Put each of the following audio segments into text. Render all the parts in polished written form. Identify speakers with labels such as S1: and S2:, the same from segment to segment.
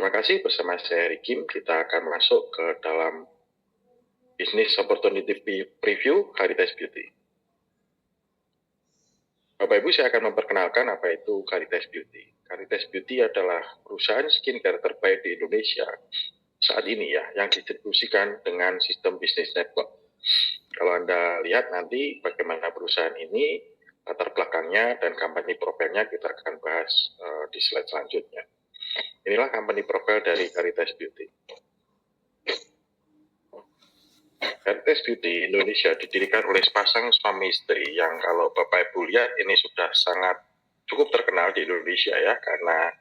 S1: Terima kasih, bersama saya Rikim. Kita akan masuk ke dalam Business Opportunity Preview Caritas Beauty. Bapak Ibu, saya akan memperkenalkan apa itu Caritas Beauty. Caritas Beauty adalah perusahaan skincare terbaik di Indonesia saat ini ya, yang didistribusikan dengan sistem bisnis network. Kalau Anda lihat nanti bagaimana perusahaan ini, latar belakangnya dan company profile-nya kita akan bahas di slide selanjutnya. Inilah company profile dari Caritas Beauty. Caritas Beauty Indonesia didirikan oleh sepasang suami istri yang kalau Bapak Ibu lihat ini sudah sangat cukup terkenal di Indonesia ya, karena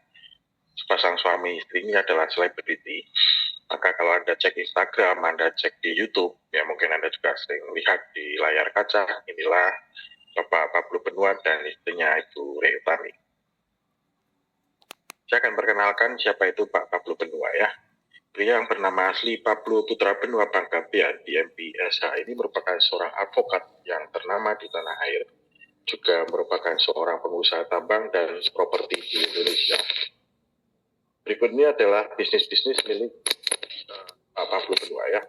S1: sepasang suami istri ini adalah selebriti. Maka kalau Anda cek Instagram, Anda cek di YouTube, ya mungkin Anda juga sering lihat di layar kaca, inilah Bapak Pablo Benua dan istrinya Ibu Rey Utami. Saya akan perkenalkan siapa itu Pak Pablo Benua ya. Pria yang bernama asli Pablo Putra Benua Panggabean di MPSH ini merupakan seorang advokat yang ternama di tanah air. Juga merupakan seorang pengusaha tambang dan properti di Indonesia. Berikutnya adalah bisnis-bisnis milik Pak Pablo Benua ya.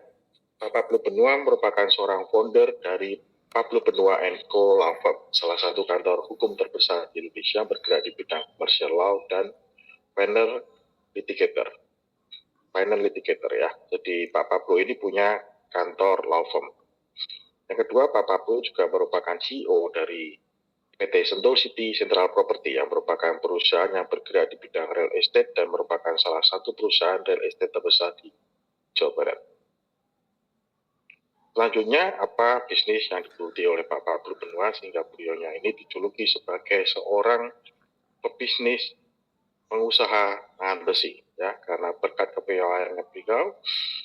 S1: Pak Pablo Benua merupakan seorang founder dari Pablo Benua & Co. Law Firm, salah satu kantor hukum terbesar di Indonesia bergerak di bidang commercial law dan Final litigator ya. Jadi Pak Pablo ini punya kantor law firm. Yang kedua, Pak Pablo juga merupakan CEO dari PT Sentul City Central Property yang merupakan perusahaan yang bergerak di bidang real estate dan merupakan salah satu perusahaan real estate terbesar di Jawa Barat. Selanjutnya, apa bisnis yang digeluti oleh Pak Pablo Benua sehingga beliaunya ini dijuluki sebagai seorang pebisnis pengusaha tangan besi ya, karena berkat kepiawaian beliau,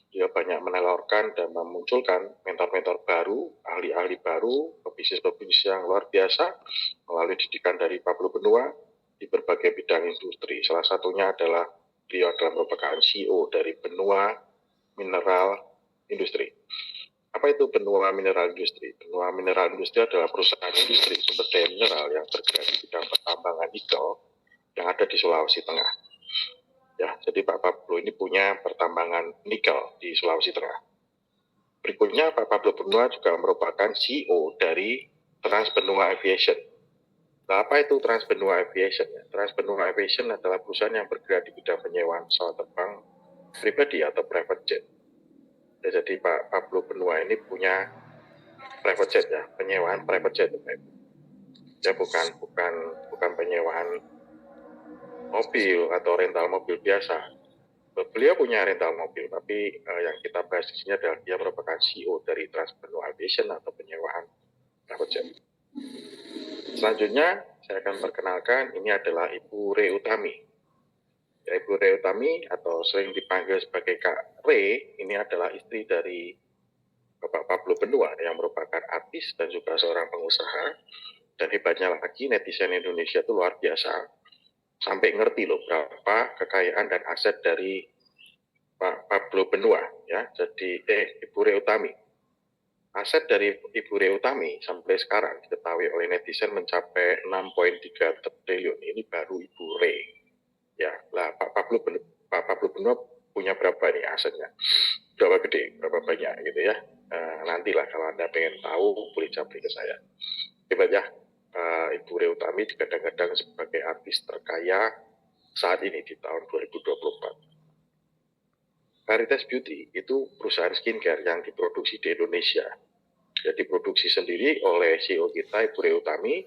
S1: dia banyak menelurkan dan memunculkan mentor-mentor baru, ahli-ahli baru, pebisnis-pebisnis yang luar biasa melalui didikan dari Pablo Benua di berbagai bidang industri. Salah satunya adalah beliau adalah merupakan CEO dari Benua Mineral Industri. Apa itu Benua Mineral Industri? Benua Mineral Industri adalah perusahaan industri sumber daya mineral yang bergerak di bidang pertambangan nikel yang ada di Sulawesi Tengah. Ya, jadi Pak Pablo ini punya pertambangan nikel di Sulawesi Tengah. Berikutnya, Pak Pablo Benua juga merupakan CEO dari Transbenua Aviation. Nah, apa itu Transbenua Aviation? Transbenua Aviation adalah perusahaan yang bergerak di bidang penyewaan pesawat terbang pribadi atau private jet. Ya, jadi Pak Pablo Benua ini punya private jet ya, penyewaan private jet. Ya, bukan penyewaan mobil atau rental mobil biasa. Beliau punya rental mobil, tapi yang kita bahas di sini adalah dia merupakan CEO dari Transbenua Aviation atau penyewaan private jet. Selanjutnya, saya akan perkenalkan ini adalah Ibu Rey Utami. Ya, Ibu Rey Utami atau sering dipanggil sebagai Kak Rey, ini adalah istri dari Bapak Pablo Benua yang merupakan artis dan juga seorang pengusaha. Dan hebatnya lagi, netizen Indonesia itu luar biasa. Sampai ngerti loh berapa kekayaan dan aset dari Pak Pablo Benua ya. Jadi Ibu Rey Utami. Aset dari Ibu Rey Utami sampai sekarang diketahui oleh netizen mencapai 6,3 triliun. Ini baru Ibu Rey. Ya, lah Pak Pablo Benua punya berapa nih asetnya? Berapa gede, berapa banyak gitu ya. Nantilah kalau Anda pengen tahu boleh japri ke saya. Hebat ya. Ibu Rey Utami kadang-kadang sebagai artis terkaya saat ini di tahun 2024. Caritas Beauty itu perusahaan skincare yang diproduksi di Indonesia. Ya, diproduksi sendiri oleh CEO kita, Ibu Rey Utami,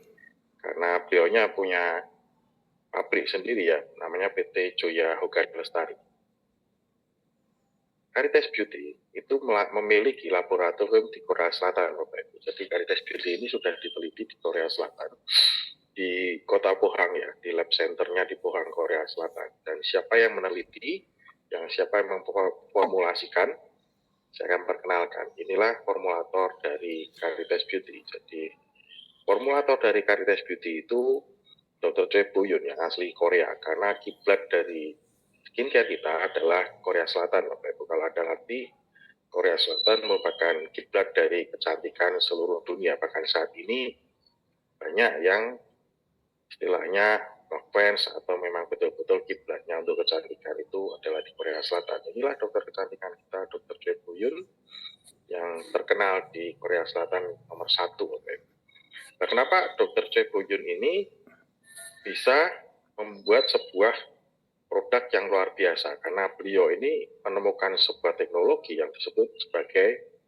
S1: karena beliaunya punya pabrik sendiri ya, namanya PT Joya Hogan Lestari. Caritas Beauty itu memiliki laboratorium di Korea Selatan, Bapak Ibu. Jadi Caritas Beauty ini sudah diteliti di Korea Selatan, di kota Pohang ya, di lab centernya di Pohang, Korea Selatan. Dan siapa yang meneliti, siapa yang memformulasikan, saya akan perkenalkan. Inilah formulator dari Caritas Beauty. Jadi formulator dari Caritas Beauty itu Dr. Choi Boyun yang asli Korea, karena kiblat dari skincare kita adalah Korea Selatan, Bapak Ibu. Kalau Anda ngerti, Korea Selatan merupakan kiblat dari kecantikan seluruh dunia. Bahkan saat ini banyak yang istilahnya fans atau memang betul-betul kiblatnya untuk kecantikan itu adalah Korea Selatan. Inilah dokter kecantikan kita, Dr. Choi Bo-yoon, yang terkenal di Korea Selatan nomor 1. Nah, kenapa Dr. Choi Bo-yoon ini bisa membuat sebuah produk yang luar biasa? Karena beliau ini menemukan sebuah teknologi yang disebut sebagai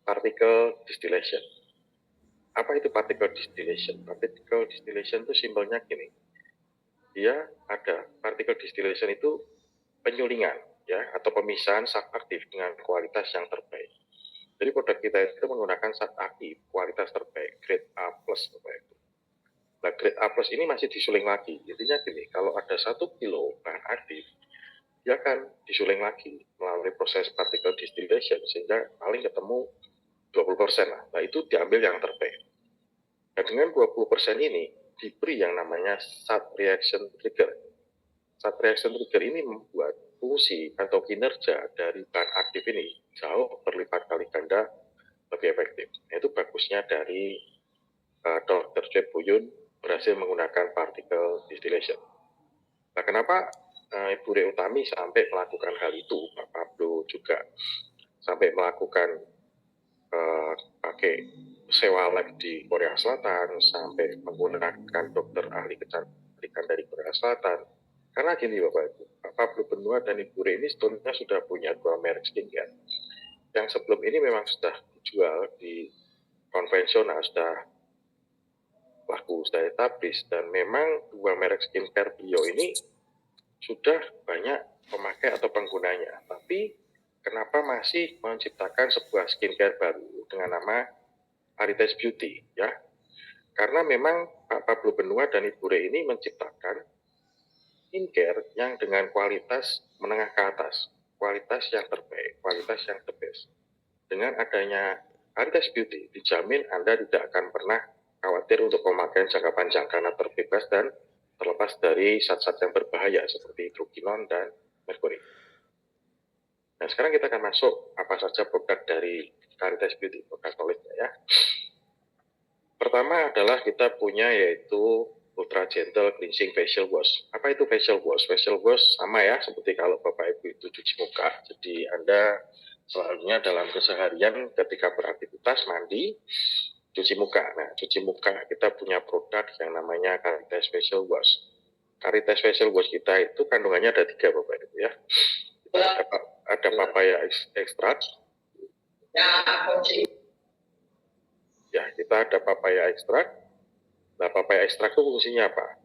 S1: particle distillation. Apa itu particle distillation? Particle distillation itu simpelnya gini. Dia ada particle distillation itu penyulingan ya atau pemisahan zat aktif dengan kualitas yang terbaik. Jadi produk kita itu menggunakan zat aktif kualitas terbaik, grade A+. Nah, grade A+ ini masih disuling lagi. Intinya gini, kalau ada 1 kilo bahan aktif, dia akan disuling lagi melalui proses particle distillation sehingga paling ketemu 20% lah. Nah, itu diambil yang terbaik. Nah, dengan 20% ini diberi yang namanya zat reaction trigger. Zat reaction trigger ini membuat fungsi atau kinerja dari bahan aktif ini jauh berlipat kali ganda lebih efektif. Nah, itu bagusnya dari Dr. Choi Bo-yoon berhasil menggunakan particle distillation. Nah, kenapa Ibu Re Utami sampai melakukan hal itu? Pak Pablo juga sampai melakukan pakai sewa lab di Korea Selatan, sampai menggunakan dokter ahli kecantikan dari Korea Selatan. Karena gini Bapak Ibu, Pak Pablo Benua dan Ibu Re ini sebetulnya sudah punya 2 merek skincare. Yang sebelum ini memang sudah dijual di konvensional, sudah laku, sudah establis, dan memang 2 merek skincare beliau ini sudah banyak pemakai atau penggunanya. Tapi kenapa masih menciptakan sebuah skincare baru dengan nama Arites Beauty ya? Karena memang Pak Pablo Benua dan Ibu Re ini menciptakan skincare yang dengan kualitas menengah ke atas, kualitas yang terbaik, kualitas yang the best. Dengan adanya Arites Beauty, dijamin Anda tidak akan pernah khawatir untuk pemakaian jangka panjang karena terbebas dan terlepas dari zat-zat yang berbahaya seperti hidrokinon dan merkuri. Nah, sekarang kita akan masuk apa saja produk dari Arites Beauty, produk knowledge-nya ya. Pertama adalah kita punya yaitu Ultra Gentle Cleansing Facial Wash. Apa itu facial wash? Facial wash sama ya seperti kalau Bapak Ibu itu cuci muka. Jadi Anda selalunya dalam keseharian ketika beraktivitas mandi, cuci muka. Nah, cuci muka kita punya produk yang namanya Caritas Facial Wash. Caritas Facial Wash kita itu kandungannya ada 3 Bapak Ibu ya. Ada papaya ekstrak. Ya, kita ada papaya ekstrak. Nah, papaya ekstrak itu fungsinya apa?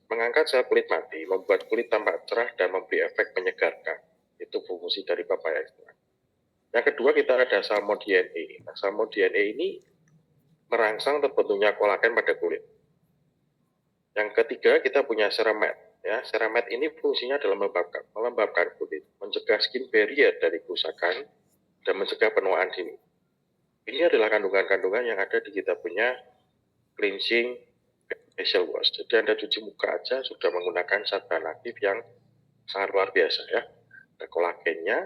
S1: Mengangkat sel kulit mati, membuat kulit tampak cerah dan memberi efek menyegarkan. Itu fungsi dari papaya ekstrak. Yang kedua kita ada salmon DNA. Nah, salmon DNA ini merangsang terbentuknya kolagen pada kulit. Yang ketiga kita punya Ceramed. Ya, Ceramed ini fungsinya adalah melembabkan kulit, mencegah skin barrier dari kerusakan, dan mencegah penuaan dini. Ini adalah kandungan-kandungan yang ada di kita punya cleansing facial wash. Jadi Anda cuci muka aja sudah menggunakan zat bahan aktif yang sangat luar biasa ya. Ada kolagennya.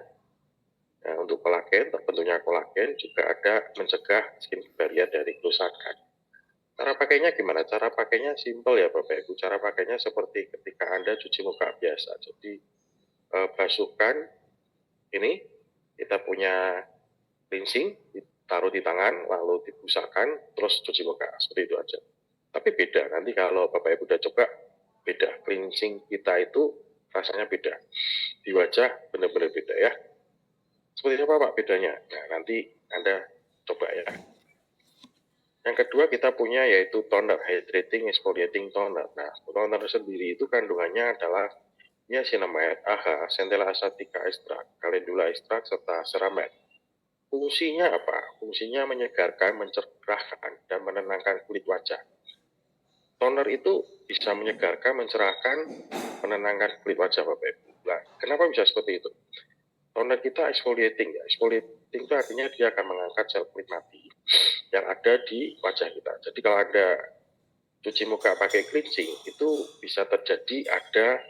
S1: Nah, untuk kolagen, terbentuknya kolagen juga ada mencegah skin barrier dari kerusakan. Cara pakainya gimana? Cara pakainya simpel ya Bapak Ibu. Cara pakainya seperti ketika Anda cuci muka biasa. Jadi basuhkan ini, kita punya cleansing, ditaruh di tangan, lalu dibusakan, terus cuci muka. Seperti itu aja. Tapi beda, nanti kalau Bapak Ibu udah coba, beda. Cleansing kita itu rasanya beda. Di wajah benar-benar beda ya. Seperti apa Pak bedanya? Nah, nanti Anda coba ya. Yang kedua kita punya yaitu toner, hydrating exfoliating toner. Nah, toner sendiri itu kandungannya adalah niacinamide, AHA, centella asatica extract, calendula extract, serta ceramide. Fungsinya apa? Fungsinya menyegarkan, mencerahkan, dan menenangkan kulit wajah. Toner itu bisa menyegarkan, mencerahkan, menenangkan kulit wajah Bapak Ibu. Nah, kenapa bisa seperti itu? Toner kita exfoliating ya. Exfoliating itu artinya dia akan mengangkat sel kulit mati yang ada di wajah kita. Jadi kalau Anda cuci muka pakai cleansing, itu bisa terjadi ada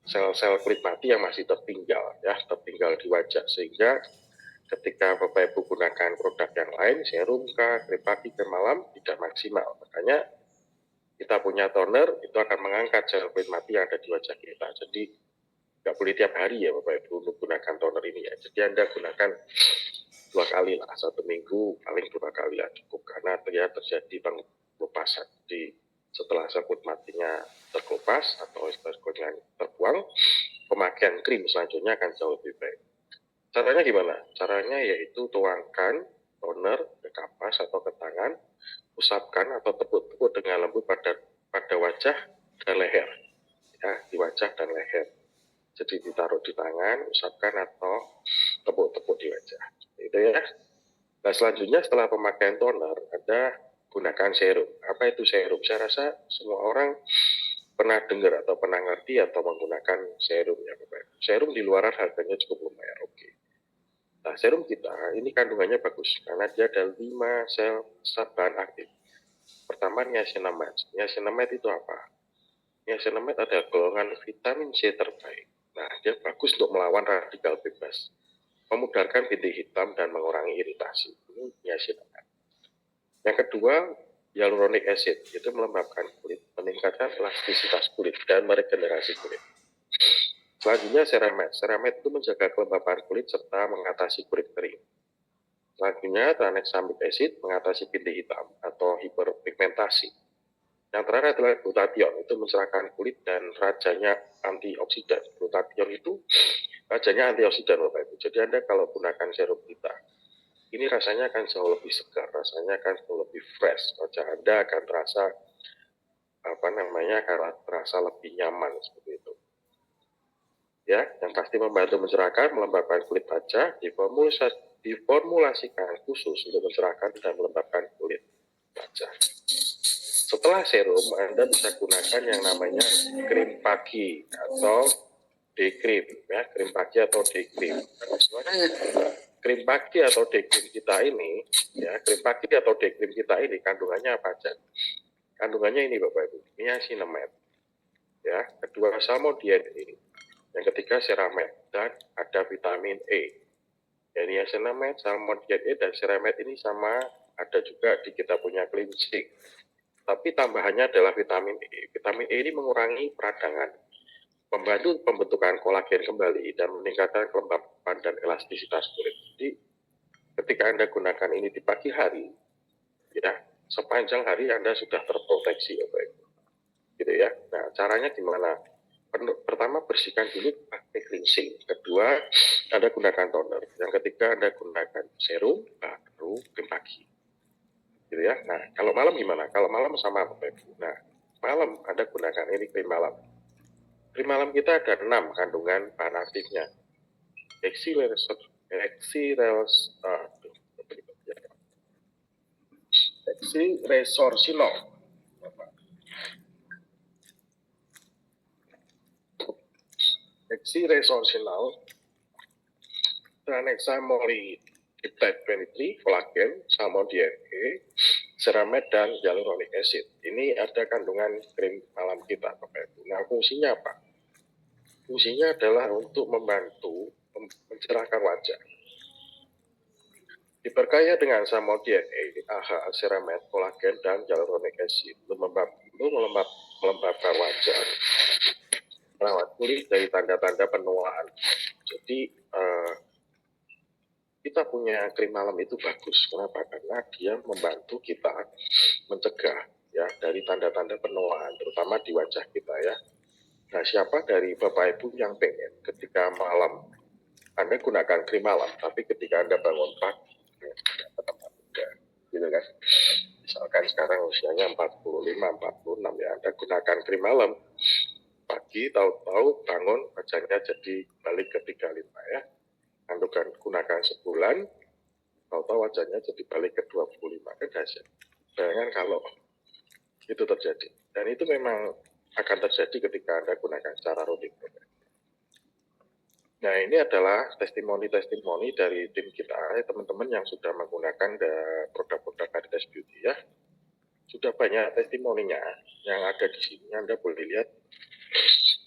S1: sel-sel kulit mati yang masih tertinggal ya, tertinggal di wajah, sehingga ketika Bapak Ibu gunakan produk yang lain, serum kah, krim pagi, krim malam, tidak maksimal. Makanya kita punya toner itu akan mengangkat sel kulit mati yang ada di wajah kita. Jadi nggak boleh tiap hari ya Bapak Ibu menggunakan toner ini ya. Jadi Anda gunakan 2 kali lah, 1 minggu paling 2 kali lah cukup, karena terjadi pengelupasan. Jadi setelah sabut matinya terkelupas atau ekstraksinya terbuang, pemakaian krim selanjutnya akan jauh lebih baik. Caranya gimana? Caranya yaitu tuangkan toner ke kapas atau ke tangan, usapkan atau tepuk-tepuk dengan lembut pada wajah dan leher. Ya, di wajah dan leher. Jadi ditaruh di tangan, usapkan atau tepuk-tepuk di wajah. Itu ya. Nah, selanjutnya setelah pemakaian toner, Anda gunakan serum. Apa itu serum? Saya rasa semua orang pernah dengar atau pernah ngerti atau menggunakan serum ya Bapak. Serum di luaran harganya cukup lumayan oke. Nah, serum kita ini kandungannya bagus karena dia ada 5 sel bahan aktif. Pertama, niacinamide. Niacinamide itu apa? Niacinamide adalah golongan vitamin C terbaik. Nah, dia bagus untuk melawan radikal bebas, memudarkan bintik hitam dan mengurangi iritasi. Ini niacinamide. Yang kedua, hyaluronic acid, itu melembabkan kulit, meningkatkan elastisitas kulit dan meregenerasi kulit. Selanjutnya ceramide. Ceramide itu menjaga kelembapan kulit serta mengatasi kulit kering. Selanjutnya tranexamic acid mengatasi bintik hitam atau hiperpigmentasi. Yang terakhir adalah glutathione, itu mencerahkan kulit dan rajanya antioksidan. Glutathione itu rajanya antioksidan Bapak Ibu. Jadi Anda kalau gunakan serum kita, ini rasanya akan jauh lebih segar, rasanya akan jauh lebih fresh. Wajah Anda akan terasa terasa lebih nyaman seperti itu. Ya, yang pasti membantu mencerahkan, melembabkan kulit wajah, diformulasikan khusus untuk mencerahkan dan melembabkan kulit wajah. Setelah serum, Anda bisa gunakan yang namanya krim pagi atau day cream, ya, krim pagi atau day cream. Krim pagi atau day cream kita ini, ya, krim pagi atau day cream kita ini kandungannya apa aja? Kandungannya ini Bapak Ibu, niacinamide, ya, kedua salmodiene, yang ketiga ceramide, dan ada vitamin E. Ya, niacinamide, salmodiene, dan ceramide ini sama ada juga di kita punya cleansing. Tapi tambahannya adalah vitamin E. Vitamin E ini mengurangi peradangan, membantu pembentukan kolagen kembali, dan meningkatkan kelembapan dan elastisitas kulit. Jadi, ketika Anda gunakan ini di pagi hari, ya, sepanjang hari Anda sudah terproteksi, ya Bapak. Gitu ya. Nah, caranya gimana? Pertama, bersihkan dulu pakai cleansing. Kedua, Anda gunakan toner. Yang ketiga, Anda gunakan serum, baru krim pagi. Gitu ya. Nah, kalau malam gimana? Kalau malam sama Bapak Ibu. Nah, malam Anda gunakan ini krim malam. Krim malam kita ada 6 kandungan bahan aktifnya. Resorcinol, Resorcinol, tranexamide, peptide 23, kolagen, salmodiene, ceramide, dan hyaluronic acid. Ini ada kandungan krim malam kita, Bapak Ibu. Nah, fungsinya apa? Fungsinya adalah untuk membantu mencerahkan wajah. Diperkaya dengan salmodiene, AHA, ceramide, kolagen, dan hyaluronic acid untuk melembabkan wajah, merawat kulit dari tanda-tanda penuaan. Jadi kita punya krim malam itu bagus. Kenapa? Karena dia membantu kita mencegah ya dari tanda-tanda penuaan, terutama di wajah kita ya. Nah, siapa dari Bapak Ibu yang pengen ketika malam Anda gunakan krim malam, tapi ketika Anda bangun pagi tetap muda, gitu kan? Misalkan sekarang usianya 45, 46 ya, Anda gunakan krim malam, pagi tahu-tahu bangun wajahnya jadi balik ke 35 ya. Anda gunakan sebulan, tahu-tahu wajahnya jadi balik ke 25, kan dahsyat. Bayangkan kalau itu terjadi. Dan itu memang akan terjadi ketika Anda gunakan secara rutin. Nah, ini adalah testimoni-testimoni dari tim kita, teman-teman yang sudah menggunakan produk-produk Caritas Beauty ya. Sudah banyak testimoninya yang ada di sini, Anda boleh lihat.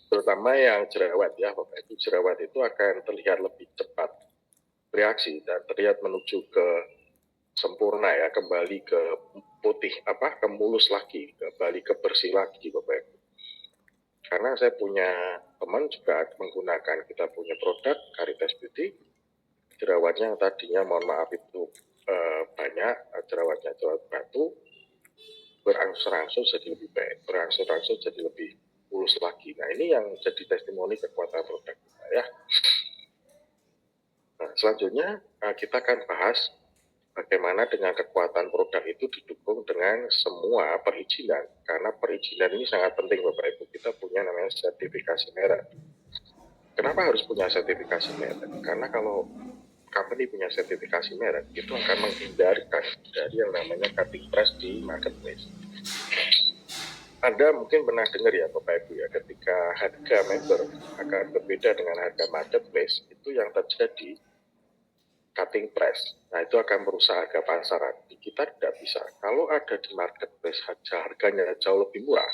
S1: Terutama yang jerawat ya, Bapak Ibu, jerawat itu akan terlihat lebih cepat reaksi dan terlihat menuju ke sempurna ya, kembali ke putih ke mulus lagi, kembali ke bersih lagi Bapak Ibu. Karena saya punya teman juga menggunakan kita punya produk Caritas Beauty, jerawatnya yang tadinya mohon maaf itu banyak, jerawatnya jerawat batu, berangsur-angsur jadi lebih baik, berangsur-angsur jadi lebih mulus lagi. Nah, ini yang jadi testimoni kekuatan produk kita ya. Nah, selanjutnya kita akan bahas bagaimana dengan kekuatan produk itu didukung dengan semua perizinan. Karena perizinan ini sangat penting Bapak Ibu. Kita punya namanya sertifikasi merek. Kenapa harus punya sertifikasi merek? Karena kalau company punya sertifikasi merek, itu akan menghindarkan dari yang namanya cutting price di marketplace. Anda mungkin pernah dengar ya Bapak Ibu ya, ketika harga member akan berbeda dengan harga marketplace, itu yang terjadi cutting price. Nah, itu akan merusak harga pasaran. Di kita tidak bisa. Kalau ada di marketplace harganya jauh lebih murah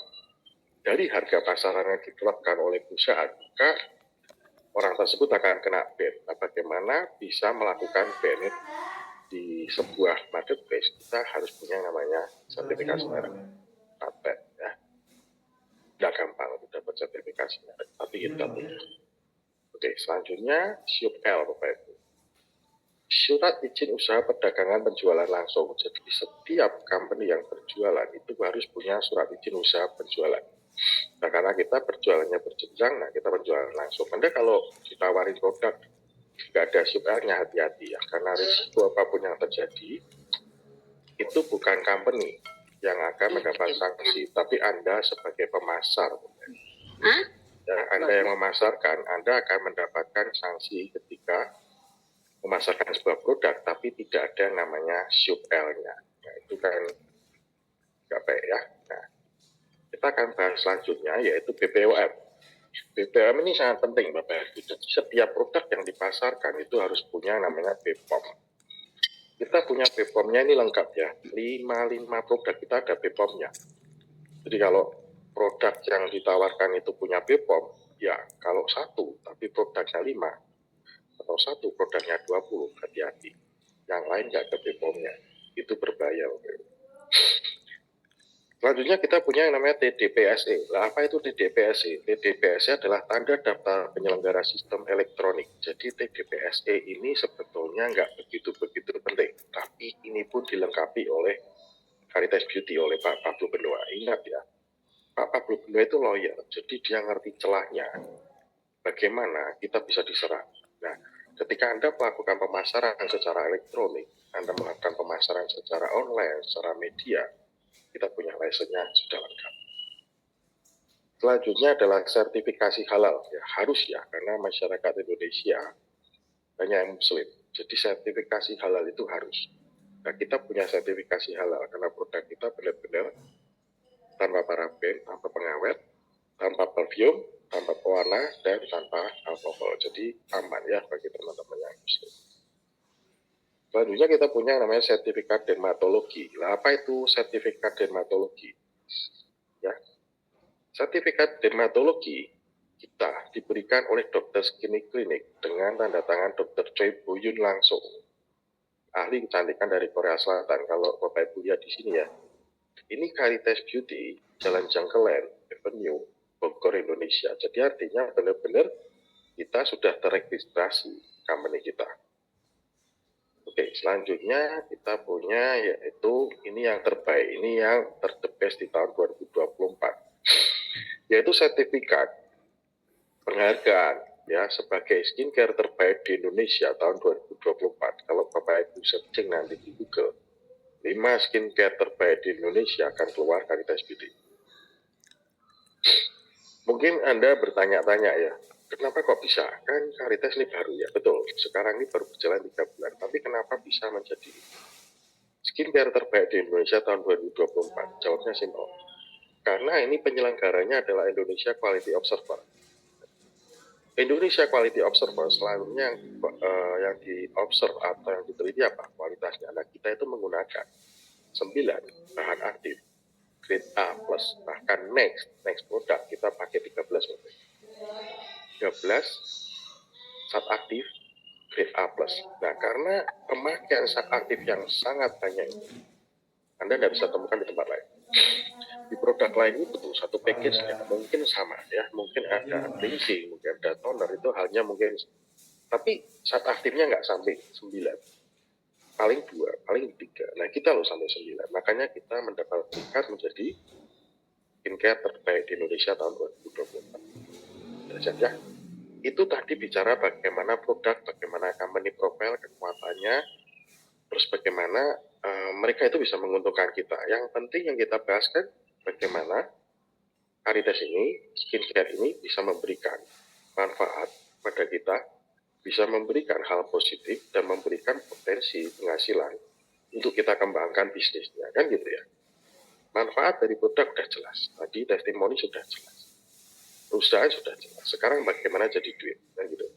S1: dari harga pasaran yang ditetapkan oleh perusahaan, maka orang tersebut akan kena ban. Nah, bagaimana bisa melakukan ban di sebuah marketplace? Kita harus punya namanya sertifikasi merek, paten ya. Tidak gampang untuk dapat sertifikasi merek, tapi kita punya. Oke, selanjutnya SUP-L Bapak Ibu. Surat izin usaha perdagangan penjualan langsung. Jadi setiap company yang berjualan itu harus punya surat izin usaha penjualan. Nah, karena kita berjualannya berjenjang, nah kita penjualan langsung. Anda kalau ditawarin produk nggak ada SUP-nya, hati-hati ya, karena risiko apapun yang terjadi itu bukan company yang akan mendapat sanksi, tapi Anda sebagai pemasar. Ya, Anda yang memasarkan, Anda akan mendapatkan sanksi ketika memasarkan sebuah produk, tapi tidak ada namanya SUP-L-nya. Nah, itu kan nggak baik ya. Nah, kita akan bahas selanjutnya, yaitu BPOM. BPOM ini sangat penting, Bapak. Setiap produk yang dipasarkan itu harus punya namanya BPOM. Kita punya BPOM-nya ini lengkap ya. 5 produk kita ada BPOM-nya. Jadi kalau produk yang ditawarkan itu punya BPOM, ya kalau satu, tapi produknya 5, atau satu produknya 20, hati-hati. Yang lain nggak ada BPOM-nya. Itu berbahaya. Selanjutnya kita punya yang namanya TDPSE. Nah, apa itu TDPSE? TDPSE adalah tanda daftar penyelenggara sistem elektronik. Jadi TDPSE ini sebetulnya nggak begitu-begitu penting. Tapi ini pun dilengkapi oleh Caritas Beauty, oleh Pak Pablo Benoa. Ingat ya, Pak Pablo Benoa itu lawyer. Jadi dia ngerti celahnya. Bagaimana kita bisa diserang. Nah, ketika Anda melakukan pemasaran secara elektronik, Anda melakukan pemasaran secara online, secara media, kita punya lisensinya sudah lengkap. Selanjutnya adalah sertifikasi halal. Ya, harus ya, karena masyarakat Indonesia banyak yang muslim. Jadi sertifikasi halal itu harus. Nah, kita punya sertifikasi halal karena produk kita benar-benar tanpa paraben, tanpa pengawet, tanpa perfume, tanpa pewarna, dan tanpa alkohol. Jadi aman ya bagi teman-teman yang muslim. Selanjutnya kita punya namanya sertifikat dermatologi. Nah, apa itu sertifikat dermatologi? Ya, sertifikat dermatologi kita diberikan oleh dokter skincare klinik dengan tanda tangan Dr. Choi Boyun langsung, ahli kecantikan dari Korea Selatan. Kalau Bapak Ibu lihat di sini ya, ini Caritas Beauty, Jalan Jangkelen, Avenue, Bogor, Indonesia. Jadi artinya benar-benar kita sudah terregistrasi company kita. Oke, selanjutnya kita punya yaitu ini yang terbaik, ini yang terdebes di tahun 2024, yaitu sertifikat penghargaan ya sebagai skincare terbaik di Indonesia tahun 2024. Kalau Bapak Ibu searching nanti di Google, 5 skincare terbaik di Indonesia akan keluar Caritas Beauty. Mungkin Anda bertanya-tanya ya, kenapa kok bisa? Kan Caritas ini baru ya, betul. Sekarang ini baru berjalan 3 bulan, tapi kenapa bisa menjadi skincare terbaik di Indonesia tahun 2024? Jawabnya simpel. Karena ini penyelenggaranya adalah Indonesia Quality Observer. Indonesia Quality Observer selanjutnya yang di-observe atau yang diteliti apa kualitasnya. Nah, kita itu menggunakan 9 bahan aktif grade A+, bahkan next produk kita pakai 13 zat aktif grade A+. Nah, karena pemakaian zat aktif yang sangat banyak ini, Anda tidak bisa temukan di tempat lain. Di produk lain itu satu package-nya mungkin sama ya, mungkin ada cleansing, mungkin ada toner, itu halnya mungkin, tapi saat aktifnya nggak sampai 9, paling 2, paling 3. Nah kita loh sampai 9, makanya kita mendapat tingkat menjadi skincare terbaik di Indonesia tahun 2024. Ya, itu tadi bicara bagaimana produk, bagaimana company profile, kekuatannya, terus bagaimana mereka itu bisa menguntungkan kita. Yang penting yang kita bahas kan bagaimana Caritas ini, skincare ini bisa memberikan manfaat pada kita, bisa memberikan hal positif dan memberikan potensi penghasilan untuk kita kembangkan bisnisnya, kan gitu ya. Manfaat dari produk sudah jelas, tadi testimoni sudah jelas, perusahaan sudah jelas. Sekarang bagaimana jadi duit, kan gitu.